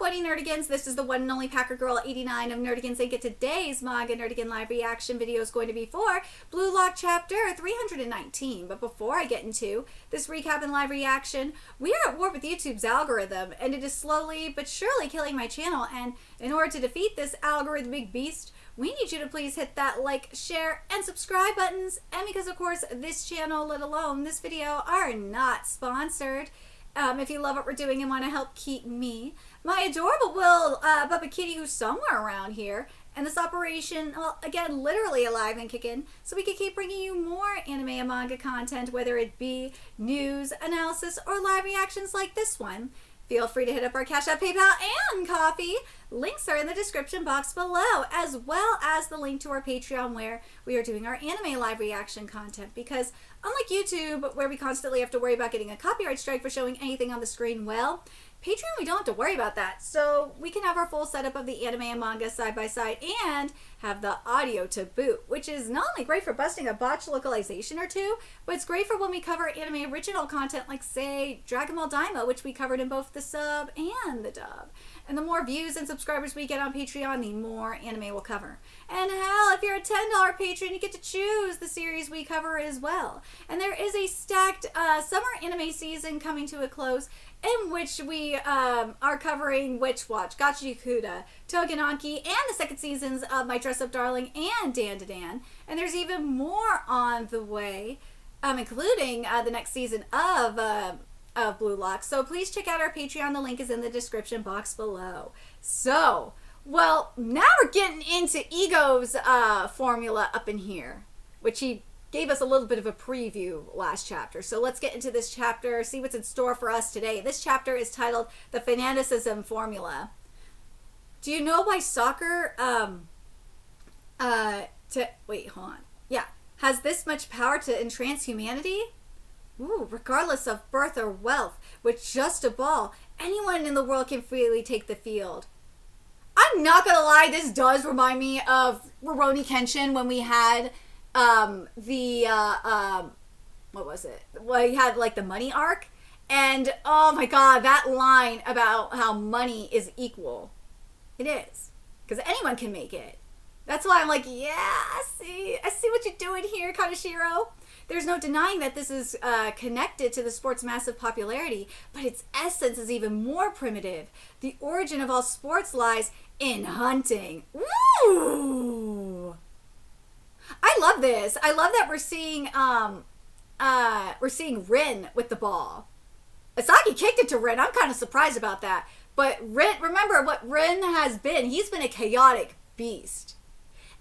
Quenny Nerdigans. This is the one and only Packer Girl 89 of Nerdigans Inc. Today's Manga Nerdigan live reaction video is going to be for Blue Lock Chapter 319. But before I get into this recap and live reaction, we are at war with YouTube's algorithm, and it is slowly but surely killing my channel. And in order to defeat this algorithmic beast, we need you to please hit that like, share, and subscribe buttons. And because, of course, this channel, let alone this video, are not sponsored. If you love what we're doing and want to help keep me, my adorable Will Bubba Kitty, who's somewhere around here, and this operation, well, again, literally alive and kicking, so we can keep bringing you more anime and manga content, whether it be news, analysis, or live reactions like this one. Feel free to hit up our Cash App, PayPal, and Coffee. Links are in the description box below, as well as the link to our Patreon where we are doing our anime live reaction content. Because unlike YouTube, where we constantly have to worry about getting a copyright strike for showing anything on the screen, well, Patreon, we don't have to worry about that. So we can have our full setup of the anime and manga side by side and have the audio to boot, which is not only great for busting a botched localization or two, but it's great for when we cover anime original content like, say, Dragon Ball Daima, which we covered in both the sub and the dub. And the more views and subscribers we get on Patreon, the more anime we'll cover. And hell, if you're a $10 patron, you get to choose the series we cover as well. And there is a stacked summer anime season coming to a close, in which we are covering Witch Watch, Gachiakuda, Togenanki, and the second seasons of My Dress Up Darling and Dan to Dan. And there's even more on the way, including the next season of Blue Lock. So please check out our Patreon. The link is in the description box below. So, well, now we're getting into Ego's formula up in here, which he gave us a little bit of a preview last chapter. So let's get into this chapter, see what's in store for us today. This chapter is titled The Fanaticism Formula. Do you know why soccer, wait, hold on. Yeah, has this much power to entrance humanity? Ooh, regardless of birth or wealth, with just a ball, anyone in the world can freely take the field. I'm not gonna lie, this does remind me of Rurouni Kenshin when we had what was it? Well, he had like the money arc, and oh my god, that line about how money is equal. It is, because anyone can make it. That's why I'm like, yeah, I see what you're doing here, Kaneshiro. There's no denying that this is connected to the sport's massive popularity, but its essence is even more primitive. The origin of all sports lies in hunting. Woo! I love this. I love that we're seeing Rin with the ball. Asaki kicked it to Rin. I'm kind of surprised about that. But Rin, remember what Rin has been. He's been a chaotic beast.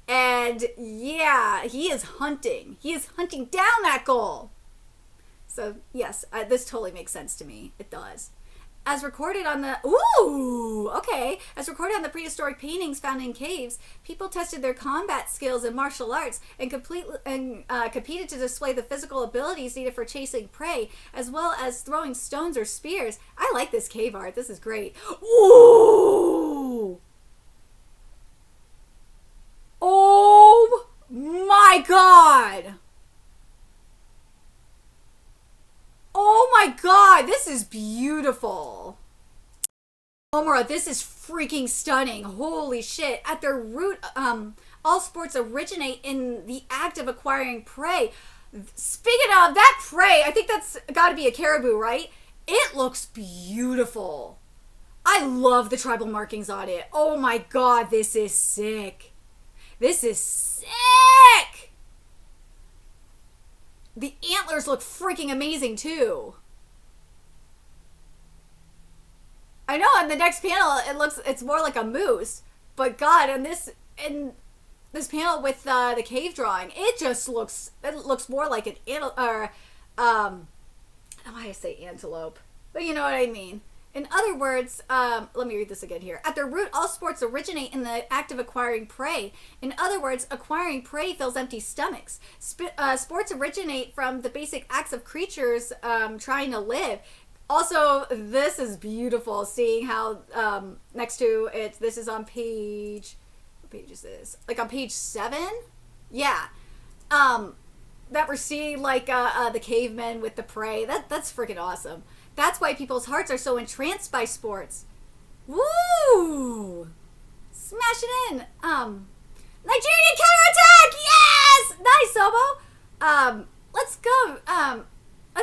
And yeah, he is hunting. He is hunting down that goal. So yes, this totally makes sense to me. It does. As recorded on the as recorded on the prehistoric paintings found in caves, people tested their combat skills in martial arts and competed to display the physical abilities needed for chasing prey, as well as throwing stones or spears. I like this cave art. This is great. Ooh! Oh my god! Oh my god, this is beautiful. Omura, this is freaking stunning. Holy shit. At their root, all sports originate in the act of acquiring prey. Speaking of that prey, I think that's got to be a caribou, right? It looks beautiful. I love the tribal markings on it. Oh my god, this is sick. This is sick! The antlers look freaking amazing too. I know in the next panel it's more like a moose, but god, in this panel with the cave drawing, it looks more like an antelope, or I don't know why I say antelope, but you know what I mean. In other words, let me read this again here. At their root, all sports originate in the act of acquiring prey. In other words, acquiring prey fills empty stomachs. Sports originate from the basic acts of creatures trying to live. Also, this is beautiful, seeing how next to it, this is on page, what page is this? Like on page 7? Yeah. That we're seeing like the cavemen with the prey. That's freaking awesome. That's why people's hearts are so entranced by sports. Woo! Smash it in. Nigerian counterattack! Yes! Nice, Obo. Let's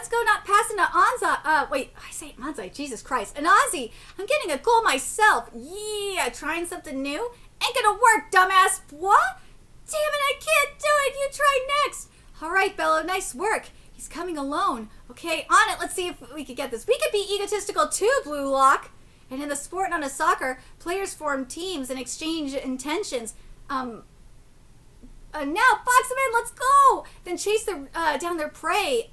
go not passing to Anza. Wait, I say Anza, Jesus Christ. Anazi, I'm getting a goal myself. Yeah, trying something new? Ain't gonna work, dumbass. What? Damn it, I can't do it. You try next. All right, Bello, nice work. He's coming alone. Okay, on it. Let's see if we can get this. We could be egotistical too, Blue Lock. And in the sport and on a soccer, players form teams and exchange intentions. Now, box them in. Let's go. Then chase down their prey.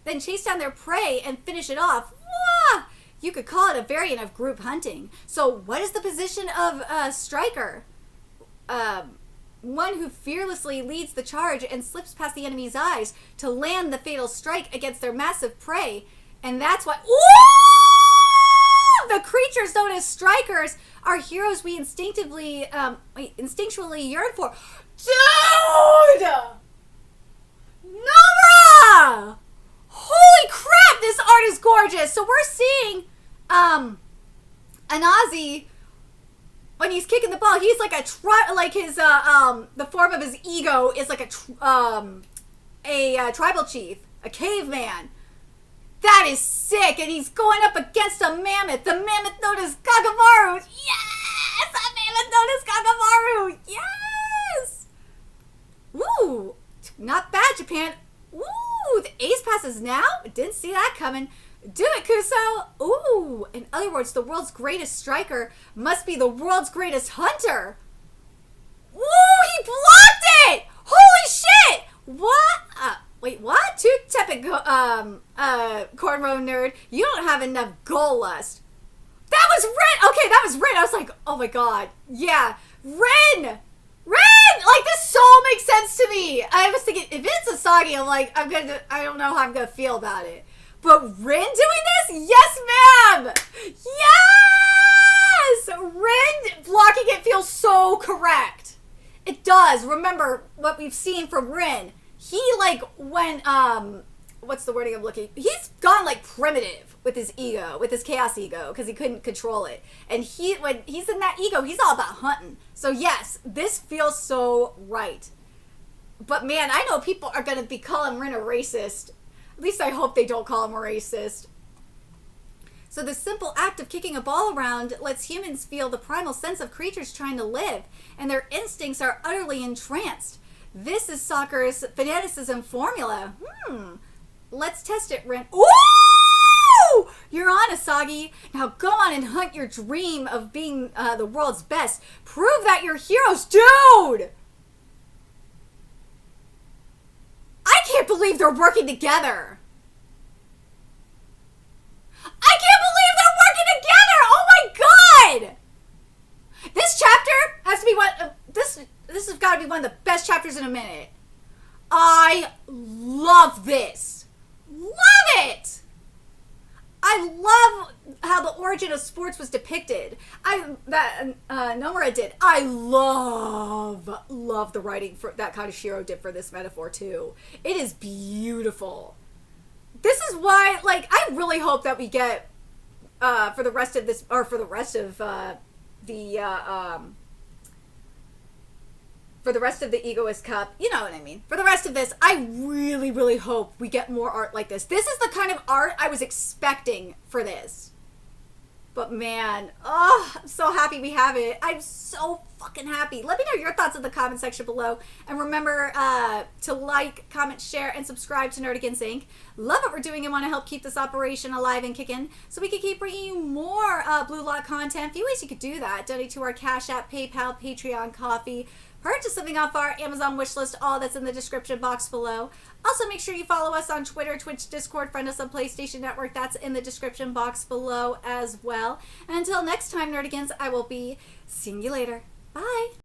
Then chase down their prey and finish it off. Wah! You could call it a variant of group hunting. So what is the position of a striker? One who fearlessly leads the charge and slips past the enemy's eyes to land the fatal strike against their massive prey. And that's why... Ooh! The creatures known as strikers are heroes we instinctually yearn for. Dude! Nomura! Holy crap, this art is gorgeous. So we're seeing Anazi when he's kicking the ball, he's like the form of his ego is like a tribal chief, a caveman. That is sick, and he's going up against a mammoth, the mammoth known as Kagamaru. Yes, a mammoth known as Kagamaru. Yes. Woo, not bad, Japan. Ooh, the ace passes now? Didn't see that coming. Do it, Kuso. Ooh, in other words, the world's greatest striker must be the world's greatest hunter. Ooh, he blocked it! Holy shit! What? Wait, what? Too tepid, cornrow nerd. You don't have enough goal lust. That was Ren! Okay, that was Ren. I was like, oh my god. Yeah, Ren! Like, this so makes sense to me. I was thinking, if it's Asagi, I'm like, I don't know how I'm gonna feel about it. But Rin doing this? Yes, ma'am! Yes! Rin blocking it feels so correct. It does. Remember what we've seen from Rin. He, like, when, what's the wording I'm looking? He's gone, like, primitive with his ego, with his chaos ego, because he couldn't control it. And when he's in that ego, he's all about hunting. So, yes, this feels so right. But, man, I know people are going to be calling Rin a racist. At least I hope they don't call him a racist. So the simple act of kicking a ball around lets humans feel the primal sense of creatures trying to live, and their instincts are utterly entranced. This is soccer's fanaticism formula. Let's test it, Rin. Ooh! You're on, Asagi. Now go on and hunt your dream of being the world's best. Prove that you're heroes. Dude! I can't believe they're working together. I can't believe they're working together. Oh my god! This chapter has to be this has got to be one of the best chapters in a minute. I love this. Love it. I love how the origin of sports was depicted. Nomura did. I love the writing that Kaneshiro did for this metaphor too. It is beautiful. This is why, like, I really hope that we get for the rest of this, or for the rest of for the rest of the Egoist Cup, you know what I mean. For the rest of this, I really, really hope we get more art like this. This is the kind of art I was expecting for this. But man, oh, I'm so happy we have it. I'm so fucking happy. Let me know your thoughts in the comment section below. And remember to like, comment, share, and subscribe to Nerdigans Inc. Love what we're doing and want to help keep this operation alive and kicking so we can keep bringing you more Blue Lock content. A few ways you could do that. Donate to our Cash App, PayPal, Patreon, Coffee. Purchase something off our Amazon wishlist, all that's in the description box below. Also, make sure you follow us on Twitter, Twitch, Discord, friend us on PlayStation Network. That's in the description box below as well. And until next time, Nerdigans, I will be seeing you later. Bye!